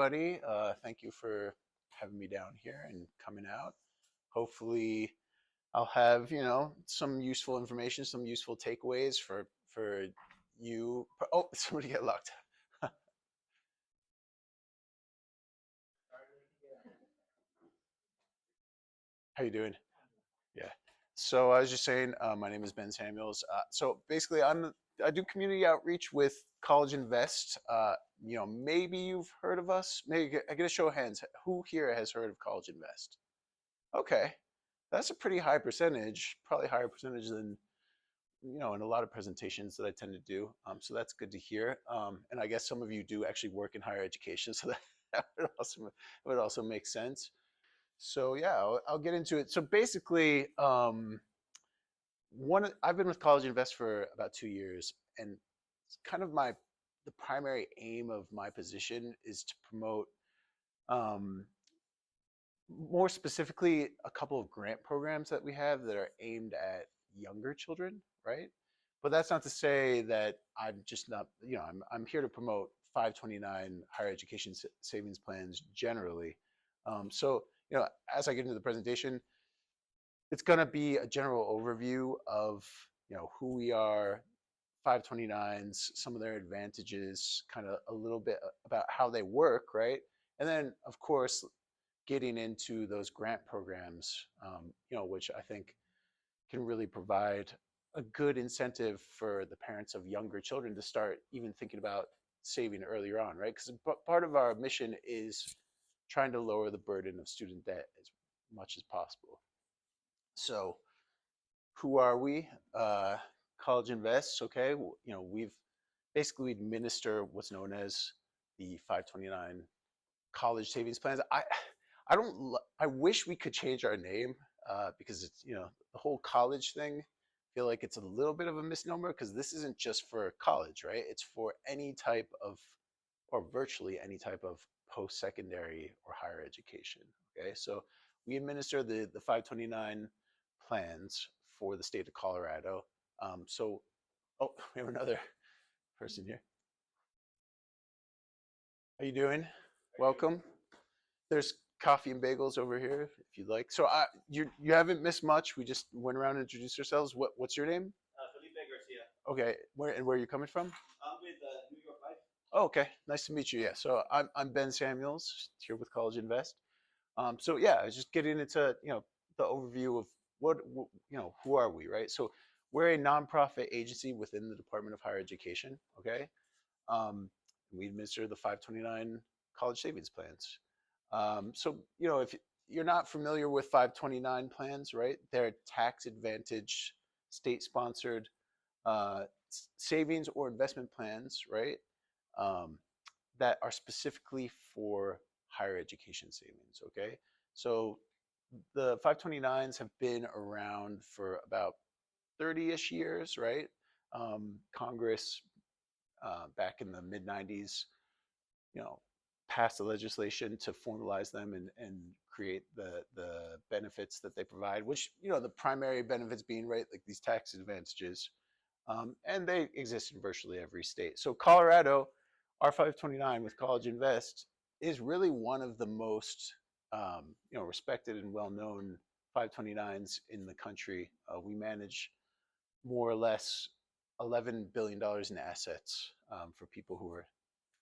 everybody. Thank you for having me down here and coming out. Hopefully, I'll have some useful information, some useful takeaways for you. Oh, somebody get locked. How you doing? Yeah. So I was just saying, my name is Ben Samuels. So basically, I do community outreach with College Invest. Maybe you've heard of us. Maybe I get a show of hands. Who here has heard of College Invest? Okay, that's a pretty high percentage. Probably higher percentage than in a lot of presentations that I tend to do. So that's good to hear. And I guess some of you do actually work in higher education, so that would also make sense. So yeah, I'll get into it. So basically, I've been with College Invest for about 2 years, and kind of the primary aim of my position is to promote, um, more specifically, a couple of grant programs that we have that are aimed at younger children, right? But that's not to say that I'm just not, I'm here to promote 529 higher education savings plans generally. So, as I get into the presentation, it's going to be a general overview of who we are, 529s, some of their advantages, kind of a little bit about how they work, right? And then of course getting into those grant programs, which I think can really provide a good incentive for the parents of younger children to start even thinking about saving earlier on, right? Because part of our mission is trying to lower the burden of student debt as much as possible. So who are we? College Invest, okay. We've basically we administer what's known as the 529 college savings plans. I wish we could change our name, because it's the whole college thing. I feel like it's a little bit of a misnomer because this isn't just for college, right? It's for any type of, or virtually any type of post-secondary or higher education. Okay, so we administer the 529 plans for the state of Colorado. Oh, we have another person here. How you doing? Welcome. There's coffee and bagels over here if you'd like. So you haven't missed much. We just went around and introduced ourselves. What's your name? Felipe Garcia. Okay. Where are you coming from? I'm with New York Life. Oh, okay. Nice to meet you. Yeah. So I'm Ben Samuels here with College Invest. So yeah, I was just getting into the overview of who are we, right? So we're a nonprofit agency within the Department of Higher Education. Okay. We administer the 529 college savings plans. So, if you're not familiar with 529 plans, right, they're tax advantage, state sponsored savings or investment plans, right, um, that are specifically for higher education savings. Okay. So the 529s have been around for about 30-ish years, right? Congress, back in the mid 90s, you know, pass the legislation to formalize them and create the benefits that they provide, which the primary benefits being, right, like these tax advantages, and they exist in virtually every state. So Colorado, our 529 with College Invest is really one of the most respected and well-known 529s in the country. We manage more or less $11 billion in assets, for people who are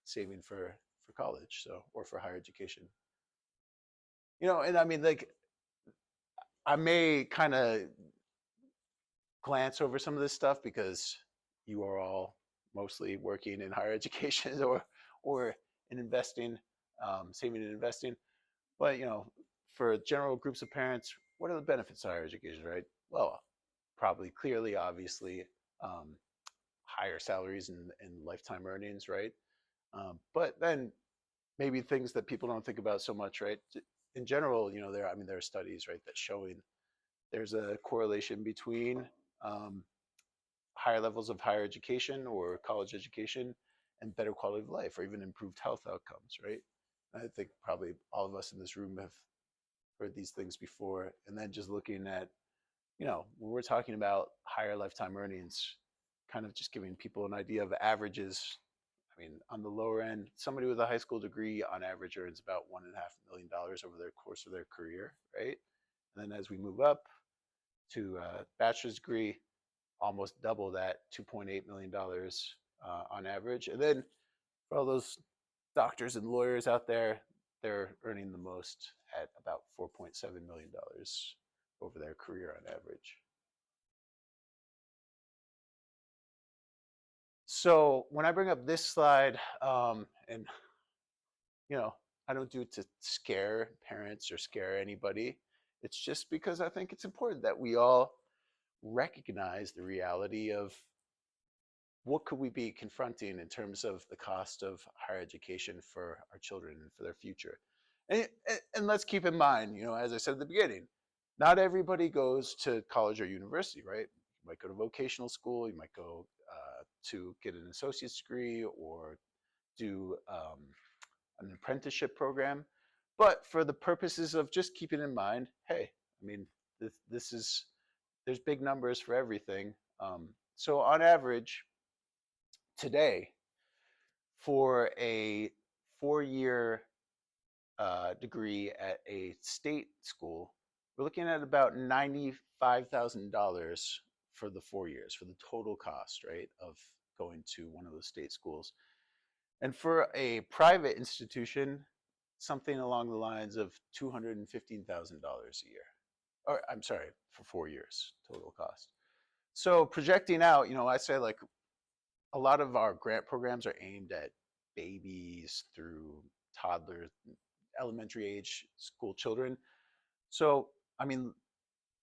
saving for college, so, or for higher education. And I mean, like, I may kind of glance over some of this stuff because you are all mostly working in higher education or in investing, saving and investing. But for general groups of parents, what are the benefits of higher education, right? Well, probably, clearly, obviously, higher salaries and lifetime earnings, right? But then maybe things that people don't think about so much, right? In general, there are studies, right, that showing there's a correlation between, um, higher levels of higher education or college education and better quality of life or even improved health outcomes, right? I think probably all of us in this room have heard these things before. And then just looking at, when we're talking about higher lifetime earnings, kind of just giving people an idea of averages. I mean, on the lower end, somebody with a high school degree on average earns about $1.5 million over their course of their career, right? And then as we move up to a bachelor's degree, almost double that, $2.8 million on average. And then for all those doctors and lawyers out there, they're earning the most at about $4.7 million over their career on average. So when I bring up this slide, and you know, I don't do it to scare parents or scare anybody. It's just because I think it's important that we all recognize the reality of what could we be confronting in terms of the cost of higher education for our children and for their future. And let's keep in mind, as I said at the beginning, not everybody goes to college or university, right? You might go to vocational school, you might go to get an associate's degree or do an apprenticeship program. But for the purposes of just keeping in mind, hey, I mean, this is, there's big numbers for everything. So on average, today, for a 4-year degree at a state school, we're looking at about $95,000 for the 4 years, for the total cost, right, of going to one of those state schools. And for a private institution, something along the lines of $215,000 a year. Or I'm sorry, for 4 years total cost. So projecting out, I say like a lot of our grant programs are aimed at babies through toddlers, elementary age school children. So, I mean,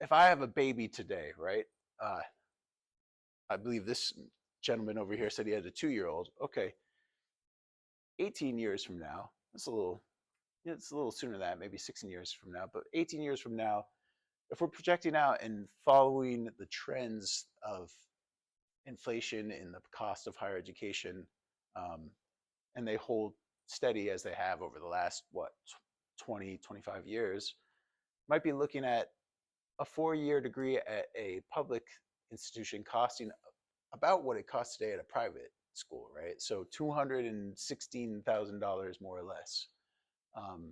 if I have a baby today, right? Uh, I believe this gentleman over here said he had a 2-year-old. Okay, 18 years from now, it's a little sooner than that, maybe 16 years from now, but 18 years from now, if we're projecting out and following the trends of inflation in the cost of higher education, um, and they hold steady as they have over the last, 20, 25 years, might be looking at a 4-year degree at a public institution costing about what it costs today at a private school, right? So $216,000 more or less, um,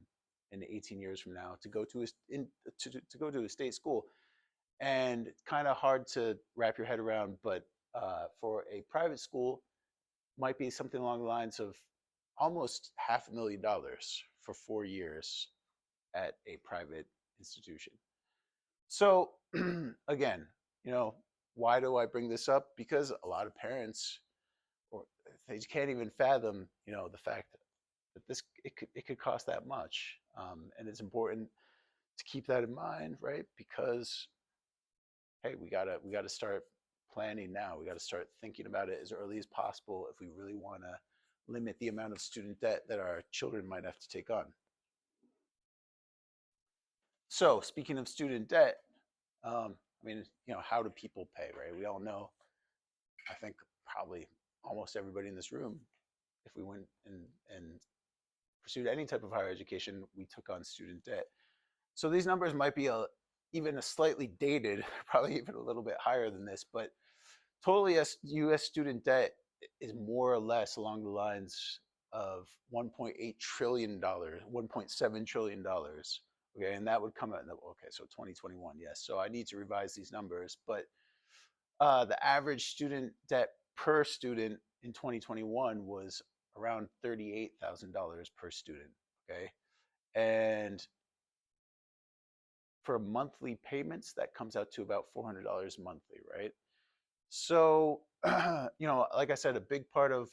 in 18 years from now to go to to go to a state school. And it's kind of hard to wrap your head around, but for a private school, might be something along the lines of almost $500,000 for 4 years at a private institution. So again, you know, why do I bring this up? Because a lot of parents, or they can't even fathom, the fact that it could cost that much, and it's important to keep that in mind, right? Because hey, we gotta start planning now. We got to start thinking about it as early as possible if we really want to limit the amount of student debt that our children might have to take on. So speaking of student debt, I mean, how do people pay, right? We all know, I think probably almost everybody in this room, if we went and pursued any type of higher education, we took on student debt. So these numbers might be even a slightly dated, probably even a little bit higher than this, but total U.S. student debt is more or less along the lines of $1.8 trillion, $1.7 trillion. Okay, and that would come out in okay, so 2021, yes. So I need to revise these numbers, but the average student debt per student in 2021 was around $38,000 per student. Okay, and for monthly payments, that comes out to about $400 monthly, right? So, like I said, a big part of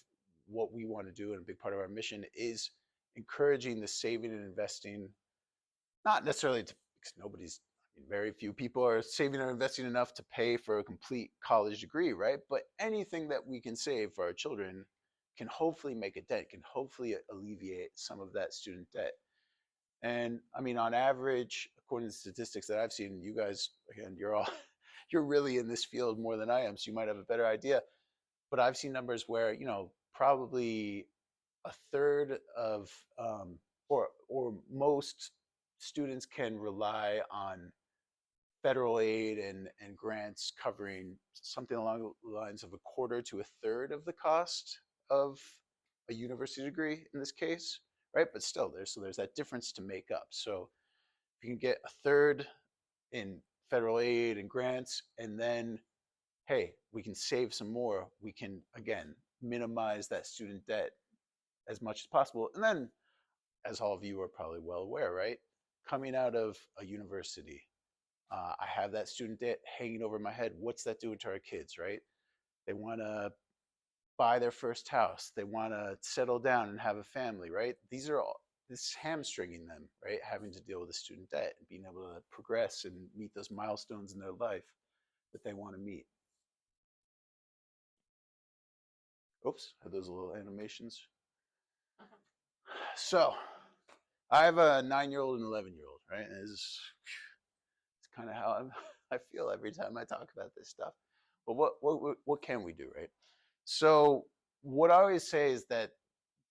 what we want to do and a big part of our mission is encouraging the saving and investing, not necessarily to, because very few people are saving or investing enough to pay for a complete college degree, right? But anything that we can save for our children can hopefully make a dent, can hopefully alleviate some of that student debt. And I mean, on average, according to statistics that I've seen, you guys, again, you're really in this field more than I am, so you might have a better idea. But I've seen numbers where, probably a third of, or most students can rely on federal aid and grants covering something along the lines of a quarter to a third of the cost of a university degree in this case, right? But still, there's that difference to make up. So if you can get a third in federal aid and grants, and then hey, we can save some more. We can again minimize that student debt as much as possible. And then, as all of you are probably well aware, right? Coming out of a university, I have that student debt hanging over my head. What's that doing to our kids, right? They want to buy their first house. They want to settle down and have a family, right? These are all this hamstringing them, right? Having to deal with the student debt and being able to progress and meet those milestones in their life that they want to meet. Oops, are those little animations? So I have a 9-year-old and 11-year-old, right? And it's kind of how I feel every time I talk about this stuff. But what can we do, right? So what I always say is that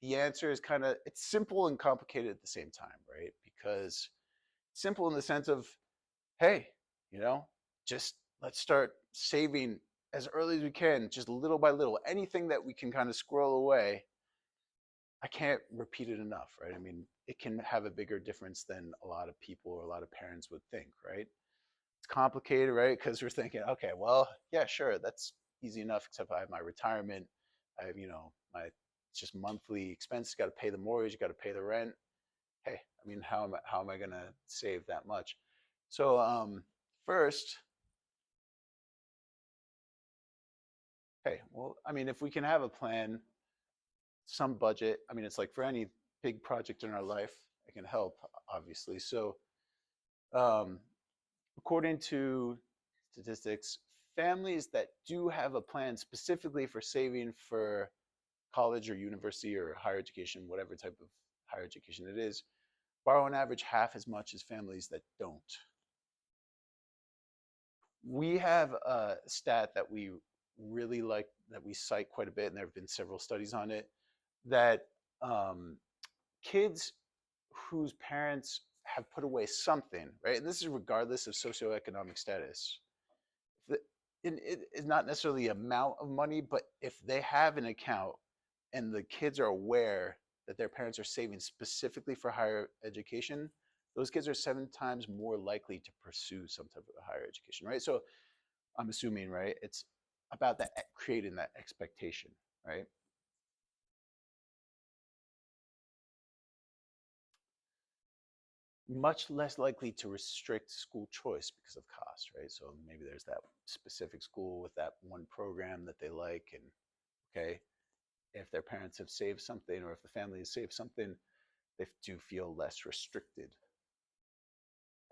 the answer is kind of it's simple and complicated at the same time, right? Because simple in the sense of, hey, you know, just let's start saving as early as we can, just little by little. Anything that we can kind of squirrel away, I can't repeat it enough, right? I mean, it can have a bigger difference than a lot of people or a lot of parents would think, right? It's complicated, right? Because we're thinking, okay, well, yeah, sure, that's easy enough, except I have my retirement. I have, my it's just monthly expenses, got to pay the mortgage, got to pay the rent. Hey, I mean, how am I going to save that much? So first, hey, well, I mean, if we can have a plan, some budget, I mean, it's like for any big project in our life, it can help, obviously. So um, according to statistics, families that do have a plan specifically for saving for college or university or higher education, whatever type of higher education it is, borrow on average half as much as families that don't. We have a stat that we really like that we cite quite a bit, and there have been several studies on it, that um, kids whose parents have put away something, right? And this is regardless of socioeconomic status. It is not necessarily the amount of money, but if they have an account and the kids are aware that their parents are saving specifically for higher education, those kids are 7 times more likely to pursue some type of higher education, right? So I'm assuming, right, it's about that creating that expectation, right? Much less likely to restrict school choice because of cost, right? So maybe there's that specific school with that one program that they like, and okay, if their parents have saved something or if the family has saved something, they do feel less restricted.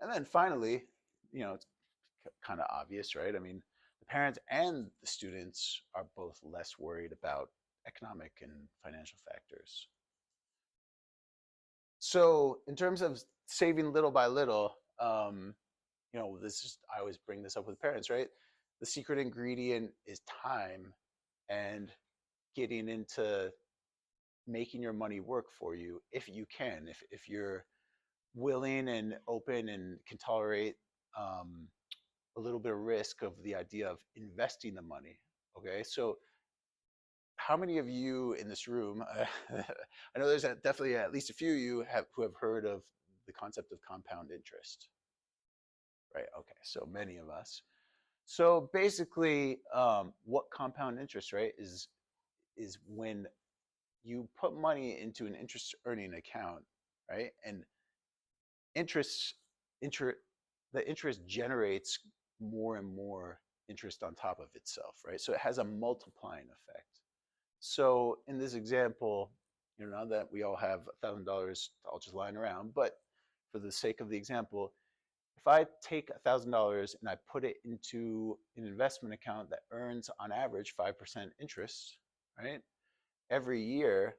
And then finally, it's kind of obvious, right? I mean, the parents and the students are both less worried about economic and financial factors. So, in terms of saving little by little, this is I always bring this up with parents, right? The secret ingredient is time and getting into making your money work for you if you can, if you're willing and open and can tolerate um, a little bit of risk of the idea of investing the money. Okay, so how many of you in this room? I know there's definitely at least a few of you who have heard of the concept of compound interest, right? Okay, so many of us. So basically, what compound interest, right, is when you put money into an interest earning account, right, and interest, inter, the interest generates more and more interest on top of itself, right? So it has a multiplying effect. So in this example, now that we all have $1,000 all just lying around, but for the sake of the example, if I take $1,000 and I put it into an investment account that earns on average 5% interest, right? Every year,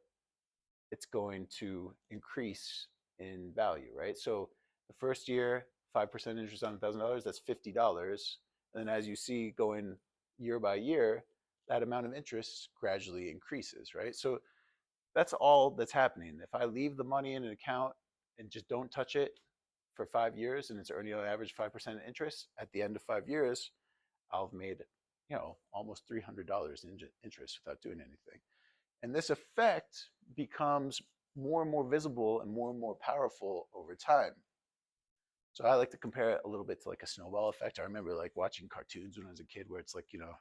it's going to increase in value, right? So the first year, 5% interest on $1,000, that's $50. And then as you see going year by year, that amount of interest gradually increases, right? So that's all that's happening. If I leave the money in an account and just don't touch it for 5 years and it's earning on average 5% interest, at the end of 5 years, I'll have made, almost $300 in interest without doing anything. And this effect becomes more and more visible and more powerful over time. So I like to compare it a little bit to like a snowball effect. I remember like watching cartoons when I was a kid where it's like, a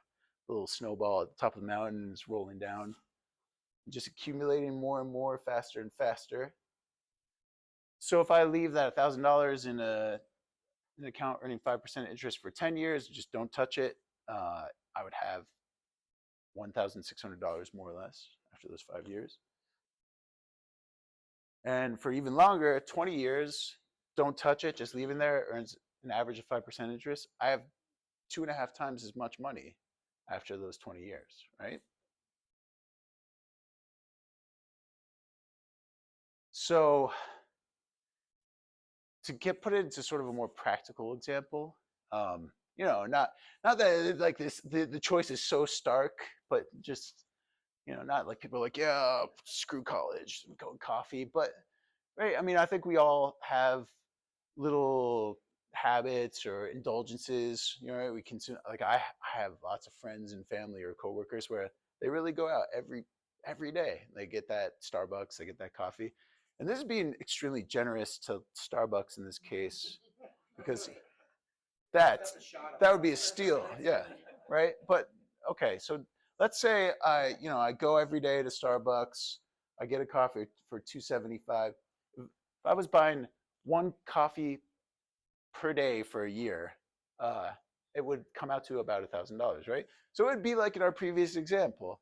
little snowball at the top of the mountain is rolling down, just accumulating more and more, faster and faster. So if I leave that $1,000 in an account earning 5% interest for 10 years, just don't touch it, I would have $1,600 more or less after those 5 years. And for even longer, 20 years, don't touch it, just leave it there, earns an average of 5% interest. I have 2.5 times as much money after those 20 years, right? So to put it into sort of a more practical example, not that like the choice is so stark, but just not like people are like, yeah, screw college, go coffee, but right. I mean, I think we all have little habits or indulgences. We consume. Like I have lots of friends and family or coworkers where they really go out every day. They get that Starbucks, they get that coffee, and this is being extremely generous to Starbucks in this case because that that would be a steal. Yeah, right. But okay, so let's say I go every day to Starbucks. I get a coffee for 2.75. If I was buying one coffee per day for a year, uh, it would come out to about $1,000, right? So it would be like in our previous example.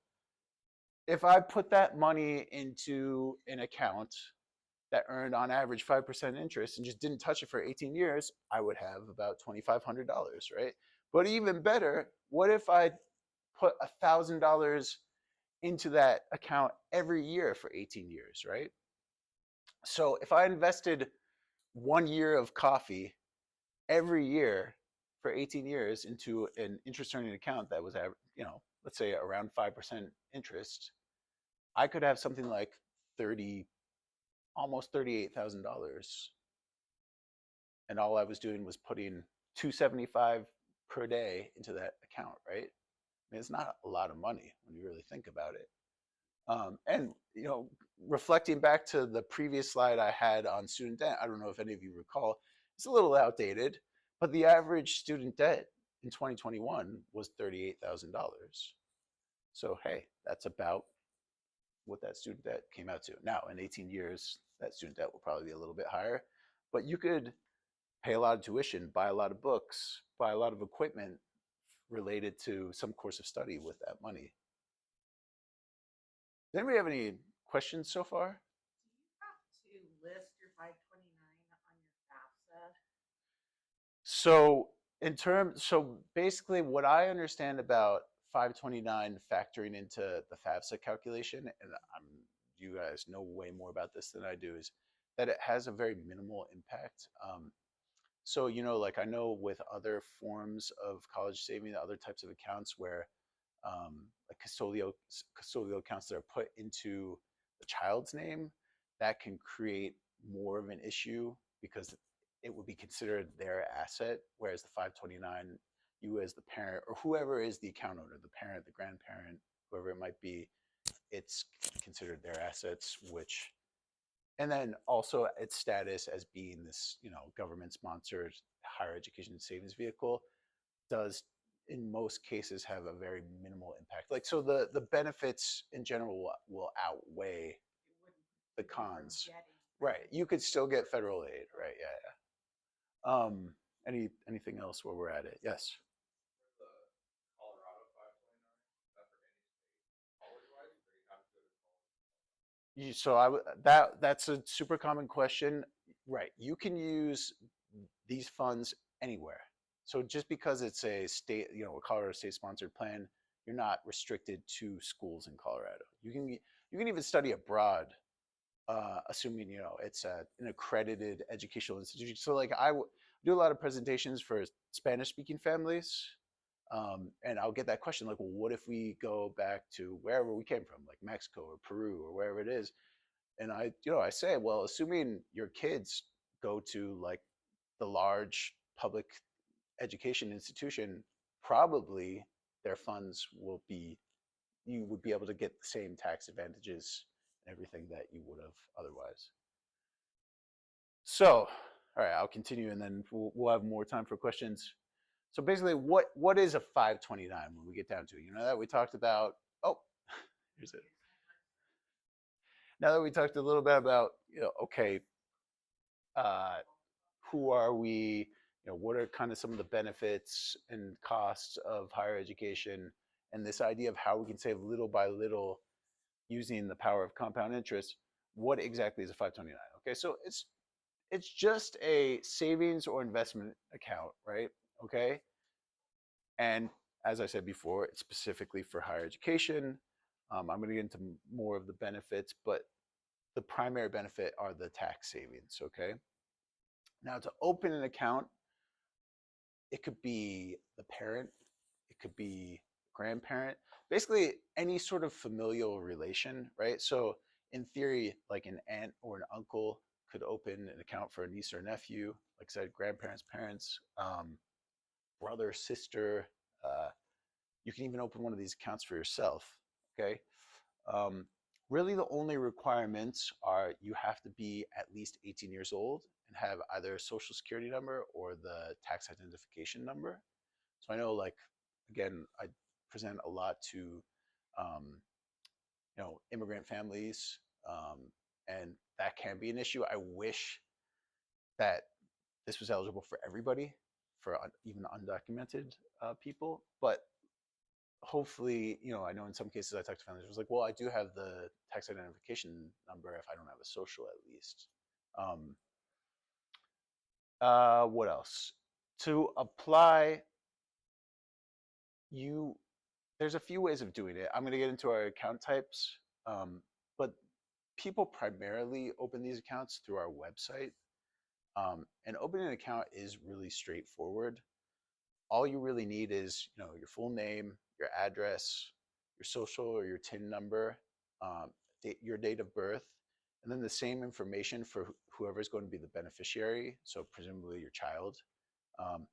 If I put that money into an account that earned on average 5% interest and just didn't touch it for 18 years, I would have about $2,500, right? But even better, what if I put $1,000 into that account every year for 18 years, right? So if I invested 1 year of coffee every year for 18 years into an interest earning account that was, let's say around 5% interest, I could have something like 30, almost $38,000. And all I was doing was putting 275 per day into that account, right? I mean, it's not a lot of money when you really think about it. And reflecting back to the previous slide I had on student debt, I don't know if any of you recall, it's a little outdated, but the average student debt in 2021 was $38,000. So hey, that's about what that student debt came out to. Now, in 18 years, that student debt will probably be a little bit higher, but you could pay a lot of tuition, buy a lot of books, buy a lot of equipment related to some course of study with that money. Does anybody have any questions so far? Do you have to list your 529 on your FAFSA? So basically what I understand about 529 factoring into the FAFSA calculation, and you guys know way more about this than I do, is that it has a very minimal impact. So, like I know with other forms of college saving, other types of accounts where like custodial accounts that are put into the child's name, that can create more of an issue because it would be considered their asset, whereas the 529, you as the parent or whoever is the account owner, the parent, the grandparent, whoever it might be, it's considered their assets, which and then also its status as being this, government sponsored higher education savings vehicle does in most cases have a very minimal impact. Like so the benefits in general will outweigh the cons. Right. You could still get federal aid, right? Yeah, yeah. Anything else where we're at it? Yes. That's a super common question. Right. You can use these funds anywhere. So just because it's a state, a Colorado state sponsored plan, you're not restricted to schools in Colorado. You can even study abroad, assuming it's an accredited educational institution. So like do a lot of presentations for Spanish speaking families, and I'll get that question like, well, what if we go back to wherever we came from, like Mexico or Peru or wherever it is? And I say, well, assuming your kids go to like the large public education institution, probably their funds will be you would be able to get the same tax advantages and everything that you would have otherwise. So, all right, I'll continue, and then we'll have more time for questions. So basically, what is a 529 when we get down to it? You know that we talked about. Oh, here's it. Now that we talked a little bit about, okay, uh, who are we? What are kind of some of the benefits and costs of higher education, and this idea of how we can save little by little using the power of compound interest. What exactly is a 529? Okay, so it's just a savings or investment account, right? Okay, and as I said before, it's specifically for higher education. I'm going to get into more of the benefits, but the primary benefit are the tax savings. Okay, now to open an account, it could be the parent, it could be grandparent, basically any sort of familial relation, right? So in theory, like an aunt or an uncle could open an account for a niece or nephew, like I said, grandparents, parents, brother, sister. You can even open one of these accounts for yourself. Okay. Um, Really, the only requirements are you have to be at least 18 years old and have either a social security number or the tax identification number. So I know, like, again, I present a lot to, um, immigrant families, and that can be an issue. I wish that this was eligible for everybody, for even undocumented people, but hopefully, I know in some cases I talk to families, it was like, well, I do have the tax identification number if I don't have a social at least. Um, what else? To apply, you there's a few ways of doing it. I'm going to get into our account types, but people primarily open these accounts through our website. And opening an account is really straightforward. All you really need is, your full name, your address, your social or your TIN number, um, your date of birth, and then the same information for whoever's going to be the beneficiary. So presumably your child. Um,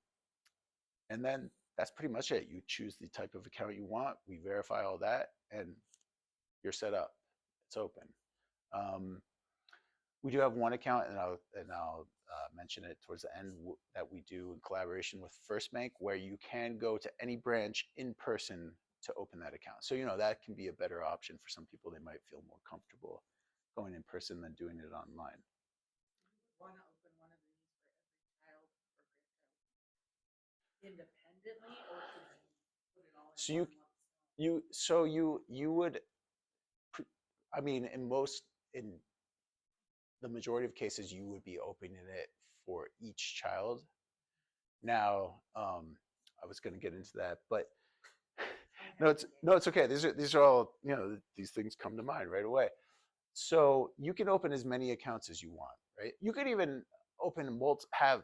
and then that's pretty much it. You choose the type of account you want. We verify all that, and you're set up. It's open. Um, we do have one account, and I'll mention it towards the end, that we do in collaboration with First Bank, where you can go to any branch in person to open that account. So that can be a better option for some people. They might feel more comfortable going in person than doing it online. Want to open one of these for every child or grandchild independently, or could you put it all in So one lump sum? you would, I mean, in the majority of cases, you would be opening it for each child. Now, I was going to get into that, but no, it's okay. These are all, these things come to mind right away. So you can open as many accounts as you want, right? You could even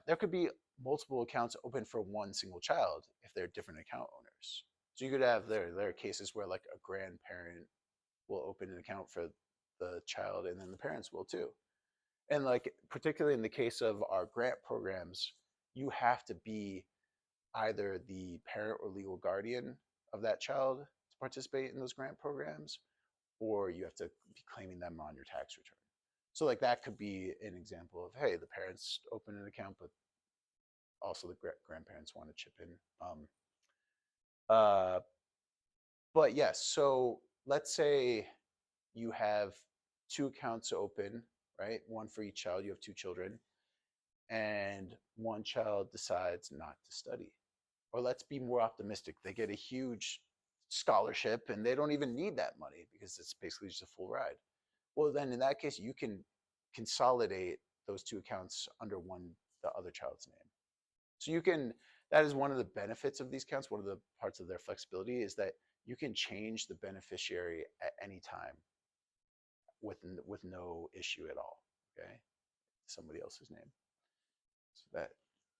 there could be multiple accounts open for one single child if they're different account owners. So you could have, there are cases where like a grandparent will open an account for the child, and then the parents will too. And like, particularly in the case of our grant programs, you have to be either the parent or legal guardian of that child to participate in those grant programs, or you have to be claiming them on your tax return. So like that could be an example of, hey, the parents open an account, but also the grandparents want to chip in. Uh, but yes, so let's say you have two accounts open, right? One for each child. You have two children, and one child decides not to study. Or let's be more optimistic. They get a huge scholarship and they don't even need that money because it's basically just a full ride. Well, then in that case, you can consolidate those two accounts under the other child's name. So that is one of the benefits of these accounts. One of the parts of their flexibility is that you can change the beneficiary at any time with no issue at all. Okay, somebody else's name. So that,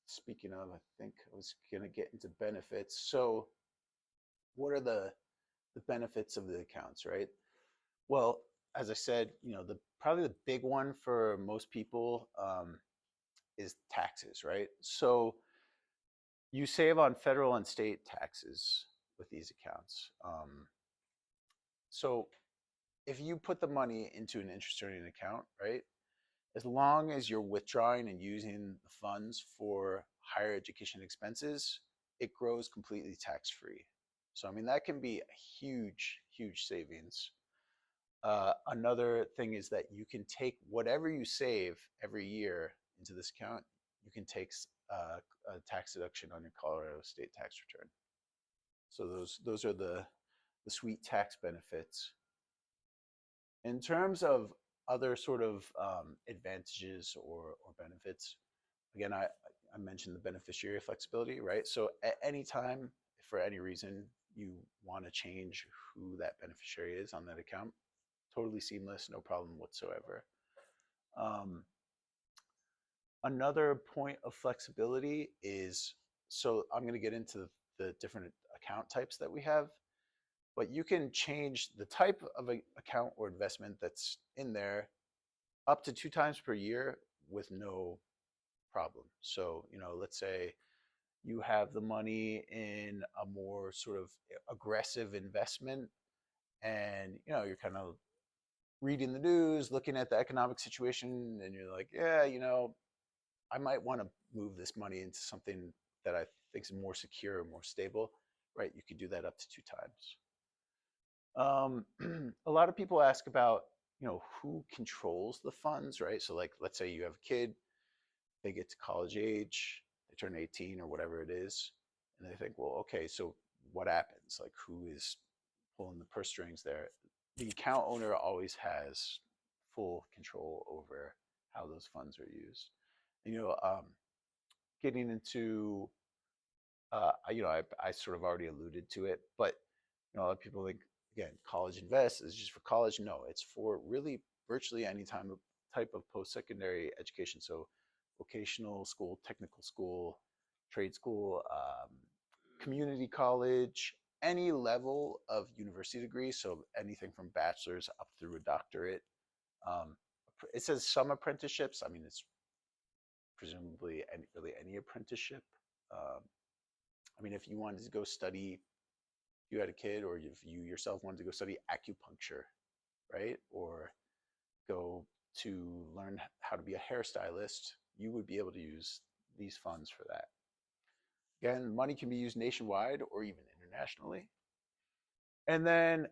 speaking of, I think I was going to get into benefits. So what are the benefits of the accounts, right? Well, as I said, probably the big one for most people is taxes, right? So you save on federal and state taxes with these accounts. So if you put the money into an interest earning account, right? As long as you're withdrawing and using the funds for higher education expenses, it grows completely tax free. So, I mean, that can be a huge, huge savings. Another thing is that you can take whatever you save every year into this account, you can take a tax deduction on your Colorado state tax return. So those are the sweet tax benefits. In terms of other sort of advantages or benefits, again, I mentioned the beneficiary flexibility, right? So at any time, if for any reason you want to change who that beneficiary is on that account, totally seamless, no problem whatsoever. Um, Another point of flexibility is, so I'm going to get into the different account types that we have, but you can change the type of account or investment that's in there up to 2 times per year with no problem. So, let's say you have the money in a more sort of aggressive investment and, you're kind of reading the news, looking at the economic situation, and you're like, yeah, I might want to move this money into something that I think is more secure, more stable, right? You could do that up to 2 times. A lot of people ask about, who controls the funds, right? So, like, let's say you have a kid, they get to college age, they turn 18 or whatever it is, and they think, well, okay, so what happens? Like, who is pulling the purse strings there? The account owner always has full control over how those funds are used. Getting into, I sort of already alluded to it, but a lot of people think, again, CollegeInvest is just for college. No, it's for really virtually any type of post-secondary education. So vocational school, technical school, trade school, community college, any level of university degree. So anything from bachelor's up through a doctorate. Um, it says some apprenticeships. I mean, it's presumably really any apprenticeship. Um, I mean, if you wanted to go study, you had a kid, or if you yourself wanted to go study acupuncture, right? Or go to learn how to be a hairstylist, you would be able to use these funds for that. Again, money can be used nationwide or even internationally. And then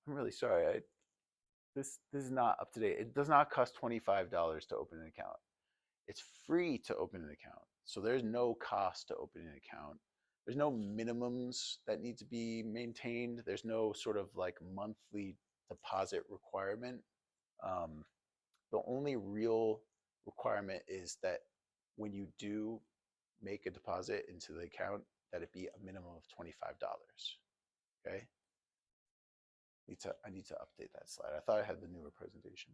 I'm really sorry, this is not up to date. It does not cost $25 to open an account. It's free to open an account. So there's no cost to open an account. There's no minimums that need to be maintained. There's no sort of like monthly deposit requirement. The only real requirement is that when you do make a deposit into the account, that it be a minimum of $25. Okay. I need to update that slide. I thought I had the newer presentation.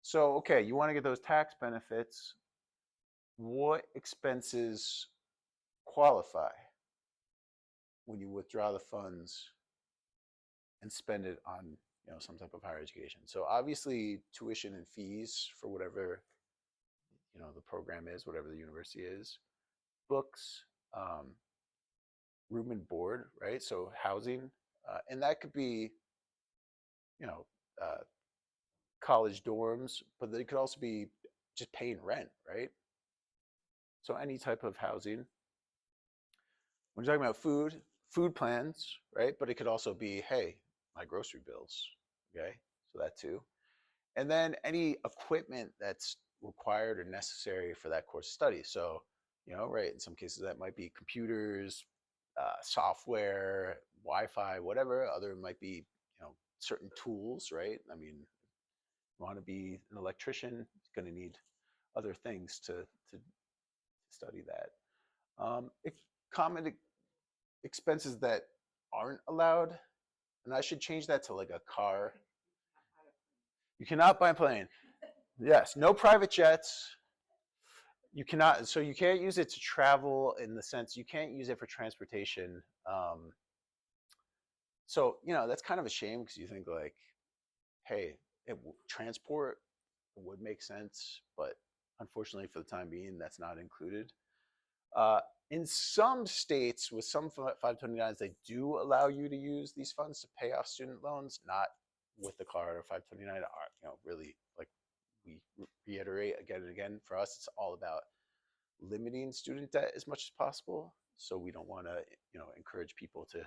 So, okay, you want to get those tax benefits. What expenses qualify when you withdraw the funds and spend it on, some type of higher education? So obviously tuition and fees for whatever, the program is, whatever the university is, books, room and board, right? So housing, and that could be, you know, uh, college dorms, but it could also be just paying rent, right? So any type of housing. When you're talking about food plans, right? But it could also be, hey, my grocery bills, okay? So that too. And then any equipment that's required or necessary for that course of study. So, right, in some cases that might be computers, software, Wi-Fi, whatever. Other might be, certain tools, right? I mean, you want to be an electrician, you're going to need other things to study that. Common expenses that aren't allowed, and I should change that to like a car. You cannot buy a plane. Yes, no private jets. You cannot, so you can't use it to travel in the sense you can't use it for transportation. So that's kind of a shame because you think like, hey, transport would make sense, but unfortunately for the time being, that's not included. In some states, with some 529s, they do allow you to use these funds to pay off student loans, not with the Colorado 529. Really, like we reiterate again and again, for us, it's all about limiting student debt as much as possible. So we don't want to, encourage people to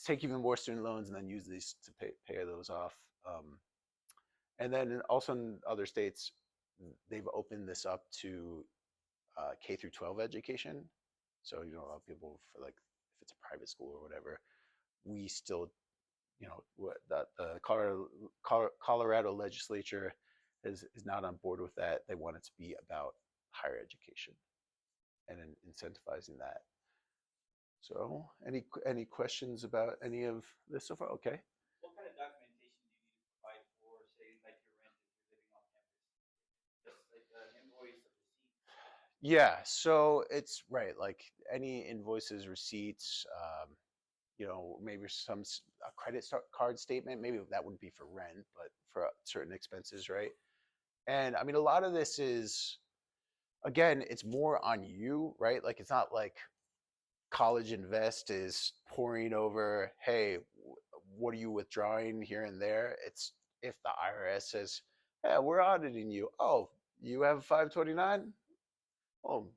take even more student loans and then use these to pay those off. And then also in other states, they've opened this up to K through 12 education. So, a lot of people, for like, if it's a private school or whatever, we still, what the Colorado legislature is not on board with that. They want it to be about higher education and incentivizing that. So, any questions about any of this so far? Okay. What kind of documentation do you need to provide for, say, like your rent if you're living on campus? Just like an invoice, a receipt? Yeah, so it's right, like any invoices, receipts, maybe a credit card statement. Maybe that wouldn't be for rent, but for certain expenses, right? And I mean, a lot of this is, again, it's more on you, right? Like, it's not like CollegeInvest is pouring over, hey, what are you withdrawing here and there? It's if the IRS says, yeah, we're auditing you. Oh, you have 529? Oh,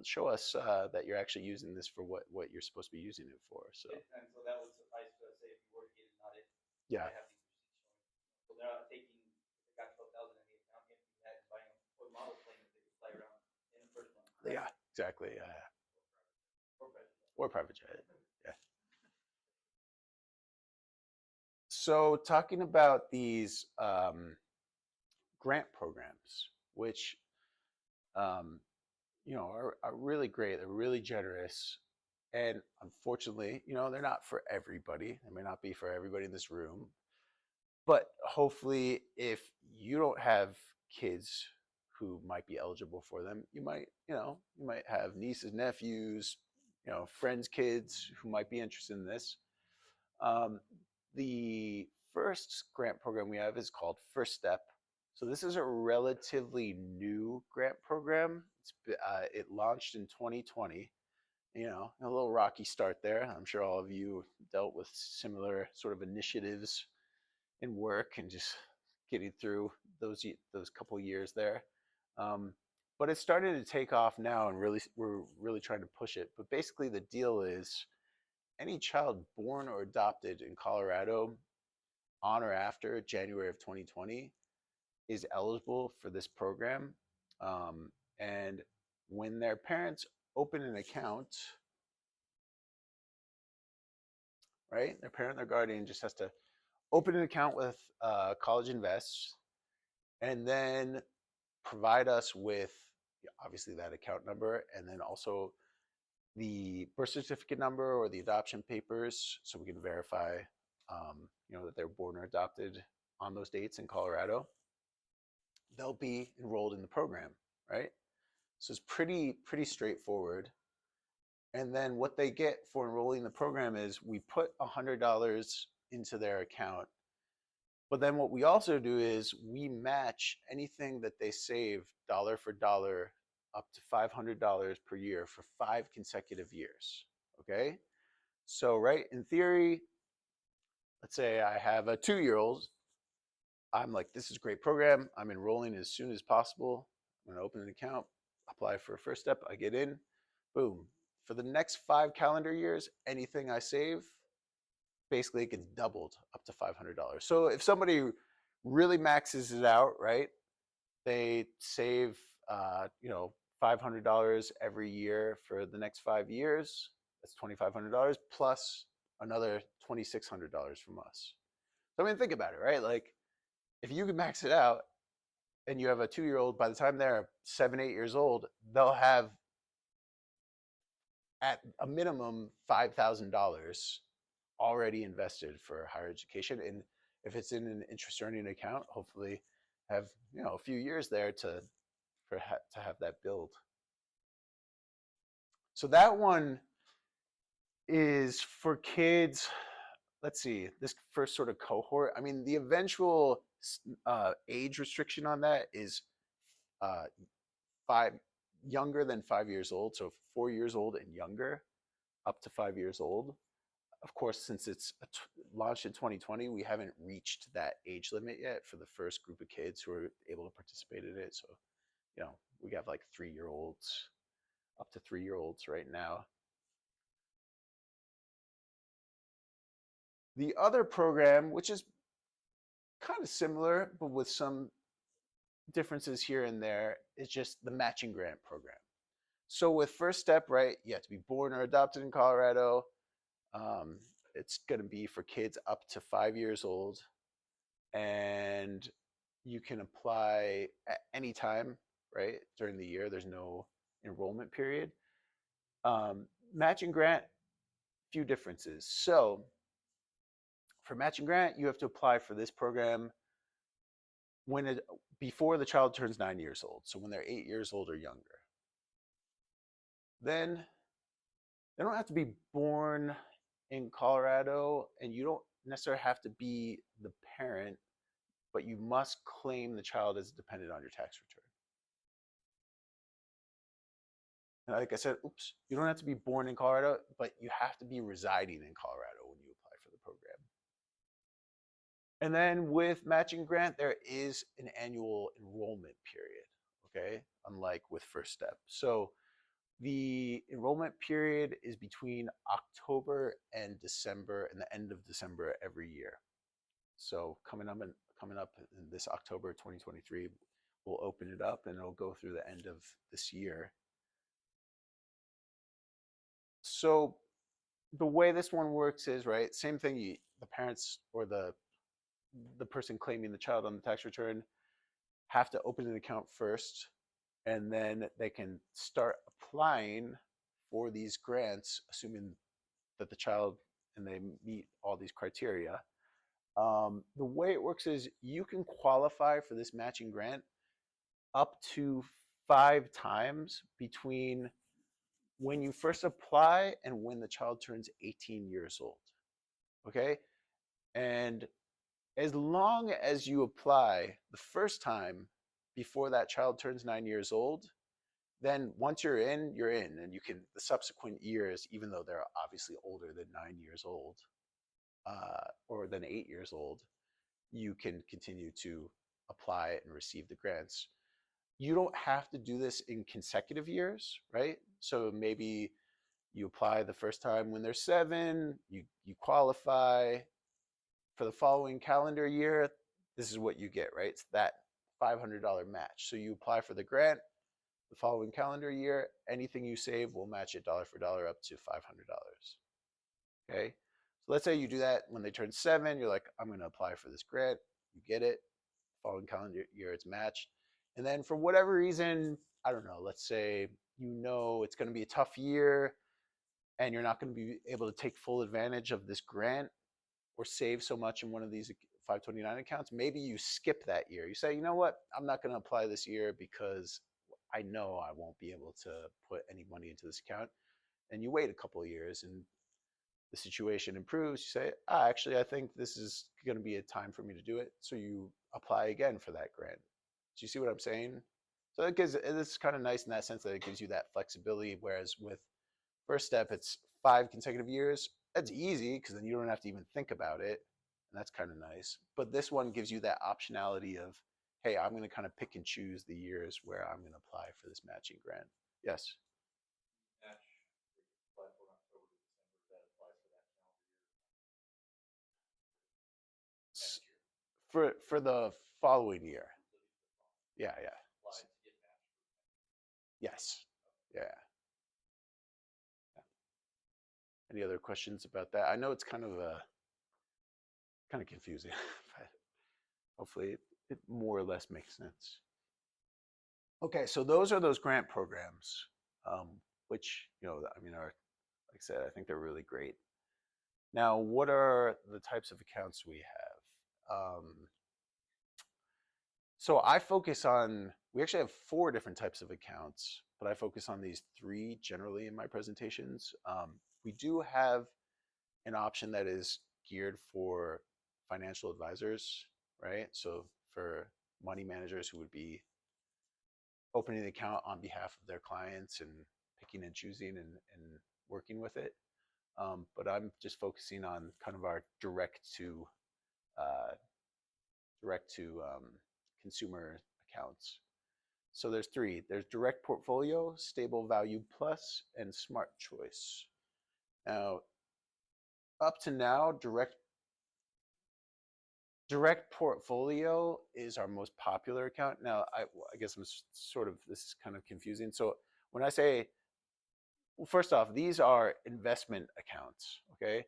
show us that you're actually using this for what you're supposed to be using it for. So And so that would suffice to say if you were to get an audit, yeah, I have these receipts showing. So they're not taking, if they got 12,000 in the account, if you had buying a Ford model plane that they could fly around in the first month. yeah, exactly. Or private jet. Or private jet. Yeah. So talking about these grant programs, which um, are really great. They're really generous. And unfortunately, they're not for everybody. They may not be for everybody in this room. But hopefully, if you don't have kids who might be eligible for them, you might have nieces, nephews, friends, kids who might be interested in this. Um, the first grant program we have is called First Step. So this is a relatively new grant program. It launched in 2020. A little rocky start there. I'm sure all of you dealt with similar sort of initiatives in work and just getting through those couple years there. Um, but it's starting to take off now, and we're really trying to push it. But basically, the deal is any child born or adopted in Colorado on or after January of 2020 is eligible for this program. And when their parents open an account, right, their parent, their guardian just has to open an account with CollegeInvest and then provide us with obviously that account number and then also the birth certificate number or the adoption papers so we can verify that they're born or adopted on those dates in Colorado. They'll be enrolled in the program, right? So it's pretty straightforward. And then what they get for enrolling in the program is we put $100 into their account. But then what we also do is we match anything that they save dollar for dollar up to $500 per year for 5 consecutive years. Okay? So, right, in theory, let's say I have a 2-year-old. I'm like, this is a great program. I'm enrolling as soon as possible. I'm going to open an account, apply for a First Step. I get in, boom. For the next 5 calendar years, anything I save, basically it gets doubled up to $500. So if somebody really maxes it out, right, they save, $500 every year for the next 5 years. That's $2,500 plus another $2,600 from us. So I mean, think about it, right? Like, if you can max it out and you have a 2-year-old, by the time they're 7, 8 years old, they'll have at a minimum $5,000 already invested for higher education. And if it's in an interest earning account, hopefully have a few years there to have that build. So that one is for kids. Let's see, this first sort of cohort. I mean, the eventual age restriction on that is 5 younger than 5 years old, so 4 years old and younger, up to 5 years old. Of course, since it's launched in 2020, we haven't reached that age limit yet for the first group of kids who are able to participate in it. So, we have like 3-year-olds, up to 3-year-olds right now. The other program, which is kind of similar, but with some differences here and there, is just the matching grant program. So with First Step, right, you have to be born or adopted in Colorado. It's going to be for kids up to 5 years old, and you can apply at any time, right, during the year. There's no enrollment period. Matching grant, few differences. So for matching grant, you have to apply for this program before the child turns 9 years old. So when they're 8 years old or younger. Then they don't have to be born in Colorado, and you don't necessarily have to be the parent, but you must claim the child as dependent on your tax return. And like I said, you don't have to be born in Colorado, but you have to be residing in Colorado when you apply for the program. And then with matching grant, there is an annual enrollment period, okay? Unlike with First Step. So the enrollment period is between October and December, and the end of December every year. So coming up in this October 2023, we'll open it up and it'll go through the end of this year. So the way this one works is, right, same thing, the parents or the person claiming the child on the tax return have to open an account first, and then they can start applying for these grants, assuming that the child and they meet all these criteria. The way it works is you can qualify for this matching grant up to 5 times between when you first apply and when the child turns 18 years old. Okay? And as long as you apply the first time before that child turns 9 years old, then once you're in, and you can, the subsequent years, even though they're obviously older than 9 years old, or than 8 years old, you can continue to apply and receive the grants. You don't have to do this in consecutive years, right? So maybe you apply the first time when they're 7, you qualify for the following calendar year. This is what you get, right? It's that $500 match. So you apply for the grant the following calendar year, anything you save will match it dollar for dollar up to $500. Okay. So let's say you do that when they turn 7, you're like, I'm going to apply for this grant. You get it. Following calendar year, it's matched. And then for whatever reason, I don't know, let's say it's going to be a tough year and you're not going to be able to take full advantage of this grant or save so much in one of these 529 accounts. Maybe you skip that year. You say, you know what, I'm not going to apply this year because I know I won't be able to put any money into this account. And you wait a couple of years and the situation improves. You say, actually, I think this is going to be a time for me to do it. So you apply again for that grant. Do you see what I'm saying? So it's kind of nice in that sense that it gives you that flexibility. Whereas with First Step, it's 5 consecutive years. That's easy because then you don't have to even think about it. And that's kind of nice. But this one gives you that optionality of, hey, I'm going to kind of pick and choose the years where I'm going to apply for this matching grant. Yes. Match, we could apply for October to December, that applies for that calendar year. Next year. For the following year. Yeah. Apply to get matched. Yes. Yeah. Any other questions about that? I know it's kind of confusing, but hopefully it more or less makes sense. Okay, so those are those grant programs, which are, like I said, I think they're really great. Now, what are the types of accounts we have? So we actually have 4 different types of accounts, but I focus on these 3 generally in my presentations. We do have an option that is geared for financial advisors, right? So for money managers who would be opening the account on behalf of their clients and picking and choosing and working with it. But I'm just focusing on kind of our uh, direct to consumer accounts. So there's three. There's direct portfolio, stable value plus, and smart choice. Now, up to now, direct portfolio is our most popular account. Now, I guess this is kind of confusing. So when I say, well, first off, these are investment accounts, okay?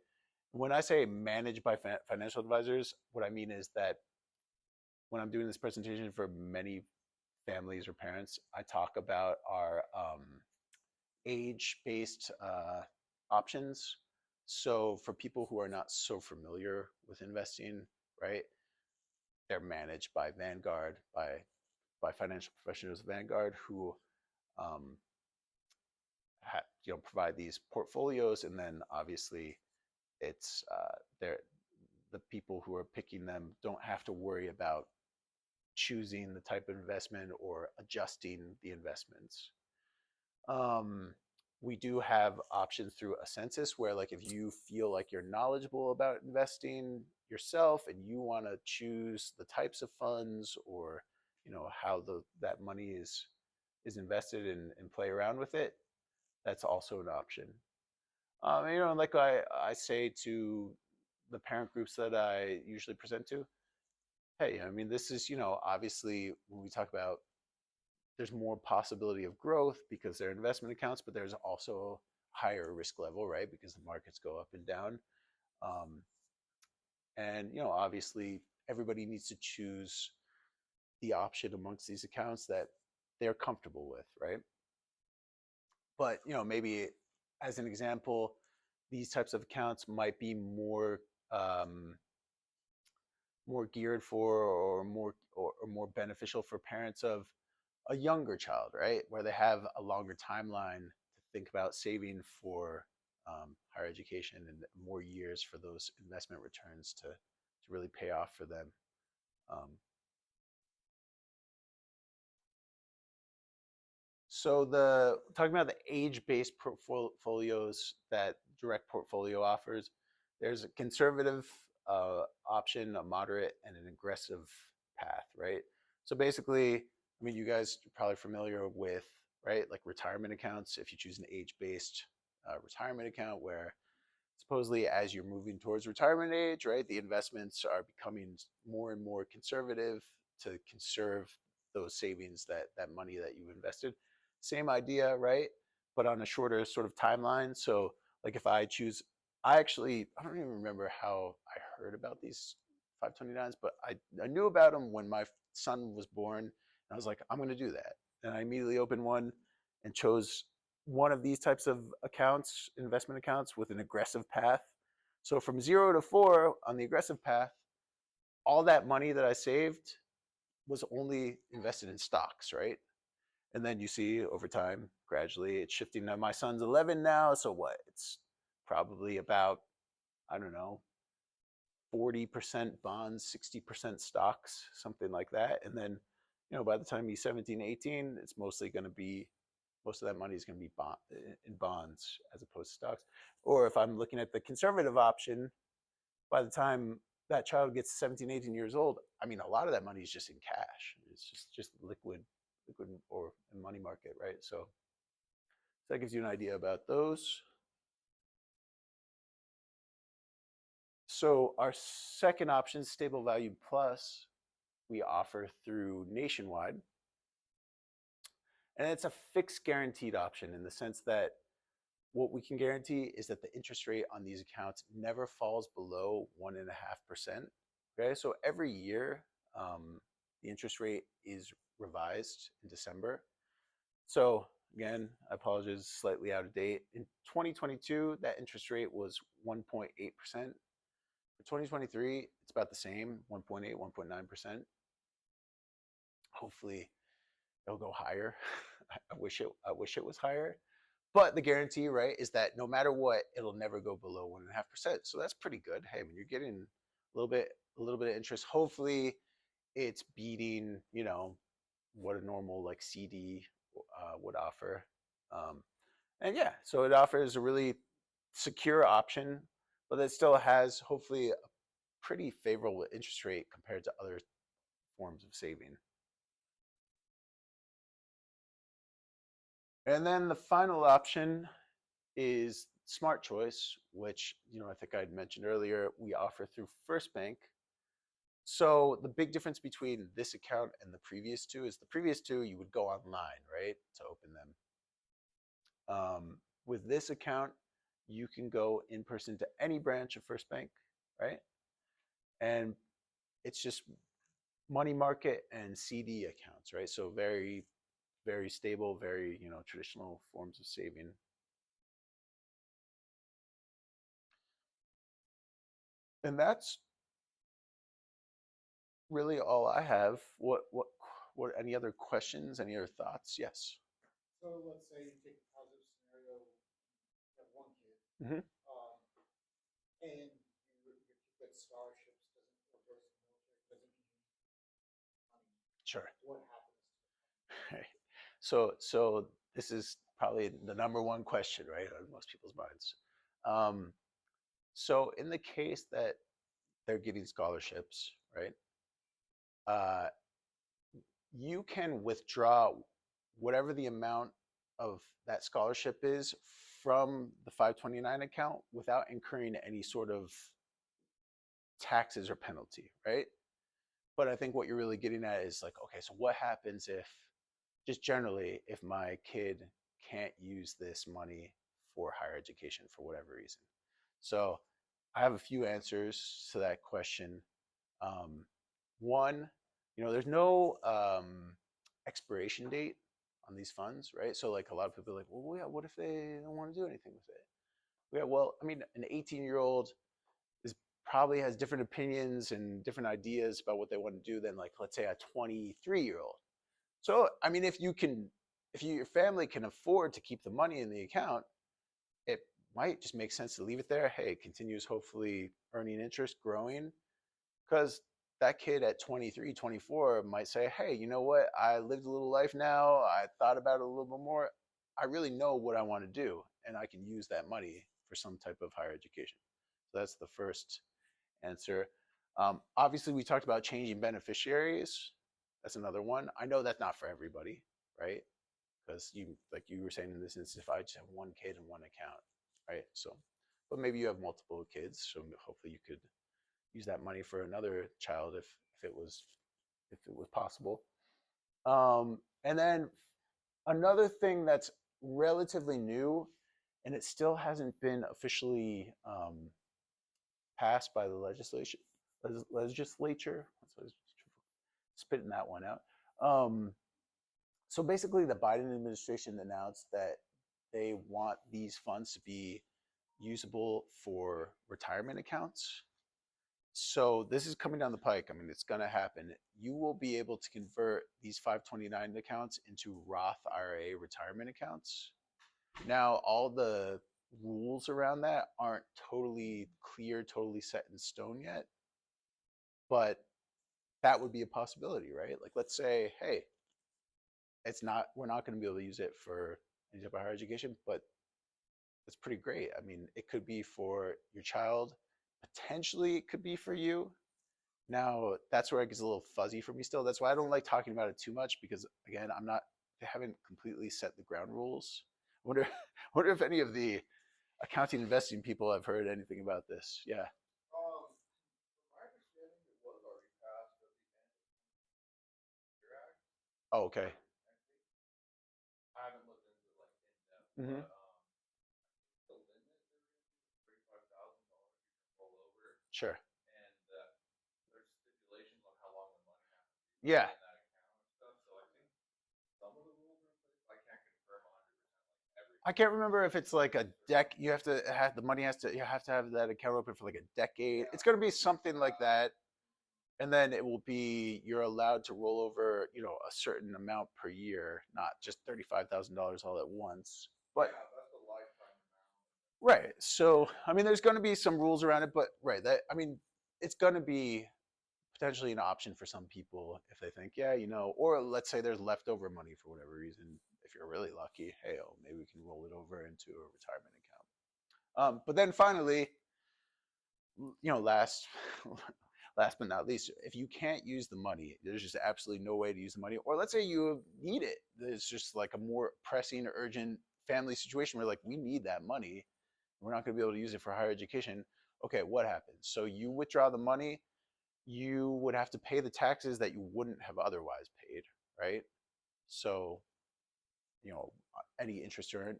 When I say managed by financial advisors, what I mean is that when I'm doing this presentation for many families or parents, I talk about our age-based options. So for people who are not so familiar with investing, right, they're managed by Vanguard, by financial professionals of Vanguard who um, provide these portfolios, and then obviously it's they're the people who are picking them don't have to worry about choosing the type of investment or adjusting the investments. Um, we do have options through a census where, like, if you feel like you're knowledgeable about investing yourself and you want to choose the types of funds or how that money is invested and play around with it, that's also an option. Like I say to the parent groups that I usually present to, hey, I mean, this is, obviously when we talk about there's more possibility of growth because they're investment accounts, but there's also higher risk level, right? Because the markets go up and down. Um, and, obviously everybody needs to choose the option amongst these accounts that they're comfortable with, right? But, maybe as an example, these types of accounts might be um, more geared for or more beneficial for parents of a younger child, right? Where they have a longer timeline to think about saving for higher education and more years for those investment returns to really pay off for them. Um, so talking about the age-based portfolios that direct portfolio offers, there's a conservative option, a moderate, and an aggressive path, right? So basically, I mean, you guys are probably familiar with, right, like retirement accounts. If you choose an age-based retirement account where supposedly as you're moving towards retirement age, right, the investments are becoming more and more conservative to conserve those savings, that money that you invested. Same idea, right? But on a shorter sort of timeline. So like if I choose, I don't even remember how I heard about these 529s, but I knew about them when my son was born. And I was like, I'm going to do that. And I immediately opened one and chose one of these types of accounts, investment accounts with an aggressive path. So from 0 to 4 on the aggressive path, all that money that I saved was only invested in stocks, right? And then you see over time, gradually, it's shifting. Now my son's 11 now, so what? It's probably about, I don't know, 40% bonds, 60% stocks, something like that. And then, by the time he's 17, 18, it's mostly going to be, most of that money is going to be in bonds as opposed to stocks. Or if I'm looking at the conservative option, by the time that child gets 17, 18 years old, I mean, a lot of that money is just in cash. It's just liquid or money market, right? So that gives you an idea about those. So our second option, Stable Value Plus, we offer through Nationwide. And it's a fixed guaranteed option in the sense that what we can guarantee is that the interest rate on these accounts never falls below 1.5%. Okay, so every year, the interest rate is revised in December. So again, I apologize, slightly out of date. In 2022, that interest rate was 1.8%. For 2023, it's about the same, 1.8, 1.9%. Hopefully, it'll go higher. I wish it was higher. But the guarantee, right, is that no matter what, it'll never go below 1.5%. So that's pretty good. Hey, when you're getting a little bit of interest, hopefully it's beating, what a normal like CD would offer. And yeah, so it offers a really secure option, but it still has hopefully a pretty favorable interest rate compared to other forms of saving. And then the final option is Smart Choice, which I think I'd mentioned earlier we offer through First Bank. So the big difference between this account and the previous two is the previous two you would go online, right, to open them. With this account, you can go in person to any branch of First Bank, right? And it's just money market and CD accounts, right? So very, very stable, very traditional forms of saving. And that's really all I have. What any other questions? Any other thoughts? Yes. So let's say you take a positive scenario, you have one kid, Mm-hmm. and your kid gets scholarships, doesn't or goes to the military, doesn't use money. Sure. What happens to the money? So this is probably the number one question, right, on most people's minds. So in the case that they're getting scholarships, right, uh, you can withdraw whatever the amount of that scholarship is from the 529 account without incurring any sort of taxes or penalty, right? But I think what you're really getting at is like, okay, so what happens if, just generally, if my kid can't use this money for higher education for whatever reason? So I have a few answers to that question. One, there's no expiration date on these funds, right? So like a lot of people are like, well, yeah, what if they don't want to do anything with it? Yeah, well, I mean, an 18-year-old is probably has different opinions and different ideas about what they want to do than like, let's say, a 23-year-old. So, I mean, if your family can afford to keep the money in the account, it might just make sense to leave it there. Hey, it continues hopefully earning interest, growing, because that kid at 23, 24 might say, hey, you know what? I lived a little life now. I thought about it a little bit more. I really know what I want to do, and I can use that money for some type of higher education. So that's the first answer. Obviously, we talked about changing beneficiaries. That's another one. I know that's not for everybody, right? Because like you were saying in this instance, if I just have one kid in one account, right? So, but maybe you have multiple kids, so hopefully you could use that money for another child if it was possible. And then another thing that's relatively new, and it still hasn't been officially passed by the legislature. Spitting that one out. So basically, the Biden administration announced that they want these funds to be usable for retirement accounts. So this is coming down the pike. I mean, it's going to happen. You will be able to convert these 529 accounts into Roth IRA retirement accounts. Now, all the rules around that aren't totally clear, totally set in stone yet, but that would be a possibility, right? Like, let's say, hey, we're not going to be able to use it for any type of higher education, but it's pretty great. I mean, it could be for your child. Potentially, it could be for you. Now, that's where it gets a little fuzzy for me still. That's why I don't like talking about it too much because, again, they haven't completely set the ground rules. I wonder, wonder if any of the accounting investing people have heard anything about this. Yeah. From my understanding, it was already passed at the end of the year act. Oh, okay. I haven't looked into it like in depth, Mm-hmm. but the limit they're going to do is $35,000 you can roll over, Sure. and there's stipulations on how long the money has to be Yeah. in that account and stuff. So I think some of the rules are in place. I can't confirm 100% like everything. I can't remember if it's like a deck. You have to have the money you have to have that account open for like a decade. It's going to be something like that. And then it will be you're allowed to roll over, a certain amount per year, not just $35,000 all at once. But Yeah, that's the lifetime amount. right. So I mean, there's going to be some rules around it, but right. That I mean, it's going to be potentially an option for some people if they think, yeah, or let's say there's leftover money for whatever reason. If you're really lucky, hey, oh, maybe we can roll it over into a retirement account. But then finally, last last but not least, if you can't use the money, there's just absolutely no way to use the money, or let's say you need it, there's just like a more pressing, urgent family situation where like we need that money, we're not going to be able to use it for higher education. Okay, what happens? So you withdraw the money, you would have to pay the taxes that you wouldn't have otherwise paid, right? So, any interest earned,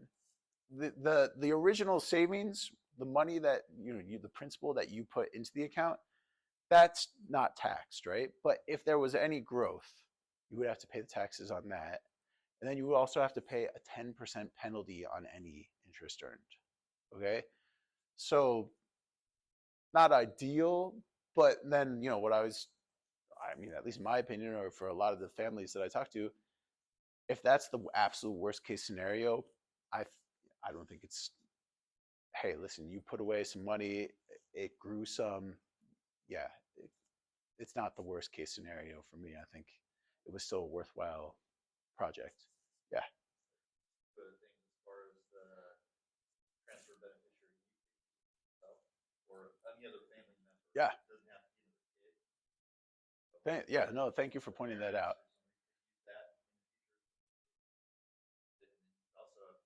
the original savings, the money that the principal that you put into the account, that's not taxed, right? But if there was any growth, you would have to pay the taxes on that. And then you would also have to pay a 10% penalty on any interest earned. Okay. So not ideal, but then, at least in my opinion, or for a lot of the families that I talk to, if that's the absolute worst case scenario, I I don't think it's, hey, listen, you put away some money, it grew some, yeah, it's not the worst case scenario for me. I think it was still a worthwhile project. Yeah. For the things as far as the transfer beneficiary stuff, or any other family member. Yeah. It doesn't have to be another kid. Yeah. No, thank you for pointing that out. Use that in the future. And also for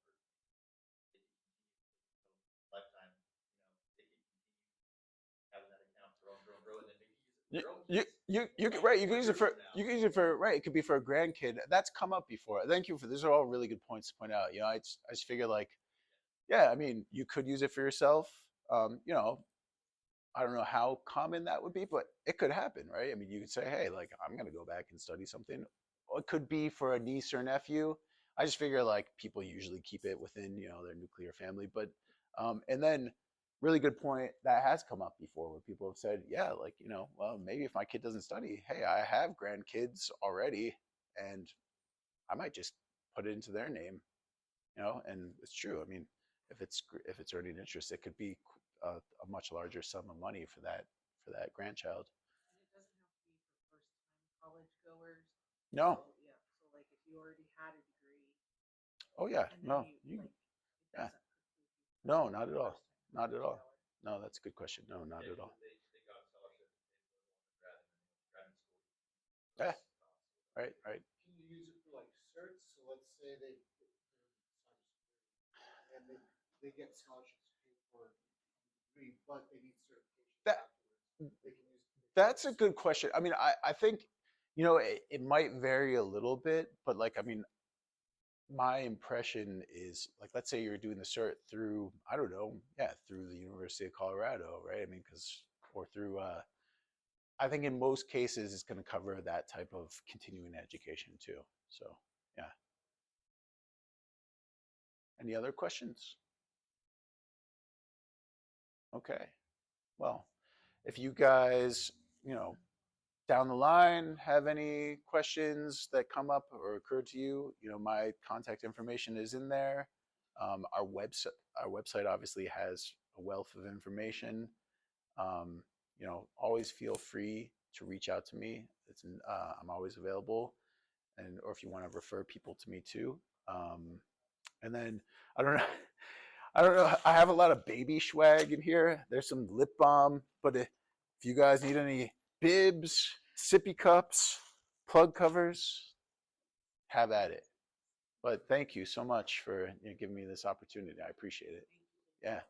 they can continue lifetime, they can continue having that account grow, and then maybe use it for their own kids. You could, right, you can use it for right, it could be for a grandkid. That's come up before. Thank you for, these are all really good points to point out. I just figure like, yeah, I mean, you could use it for yourself. I don't know how common that would be, but it could happen, right? I mean, you could say, hey, like, I'm going to go back and study something. Or it could be for a niece or nephew. I just figure like people usually keep it within, their nuclear family. But, and then really good point that has come up before where people have said, yeah, like, well, maybe if my kid doesn't study, hey, I have grandkids already and I might just put it into their name, and it's true. I mean, if it's earning interest, it could be a much larger sum of money for that grandchild. And it doesn't have to be for first-time college goers. No. So, yeah, so like if you already had a degree Oh yeah. and then No. it Yeah. doesn't preclude you from No, being not a at all. first-time Not at college all. goer. No, that's a good question. No, not at all. They got a scholarship and they go on to grad and then graduate school. Yeah. Right. Right. Can you use it for like certs? So let's say they're in cybersecurity and they get scholarships to pay for the degree, but they need certifications That afterwards. They can use. that's a good question. I mean, I think, it might vary a little bit, but like, I mean, my impression is like, let's say you're doing the cert through, I don't know, yeah, through the University of Colorado, right? I mean, or through, I think in most cases it's going to cover that type of continuing education too. So, yeah. Any other questions? Okay. Well, if you guys, down the line have any questions that come up or occur to you, my contact information is in there. Our website obviously has a wealth of information. Always feel free to reach out to me. I'm always available, or if you want to refer people to me too. And then I don't know. I don't know. I have a lot of baby swag in here. There's some lip balm, but if you guys need any bibs, sippy cups, plug covers, have at it. But thank you so much for giving me this opportunity. I appreciate it. Yeah.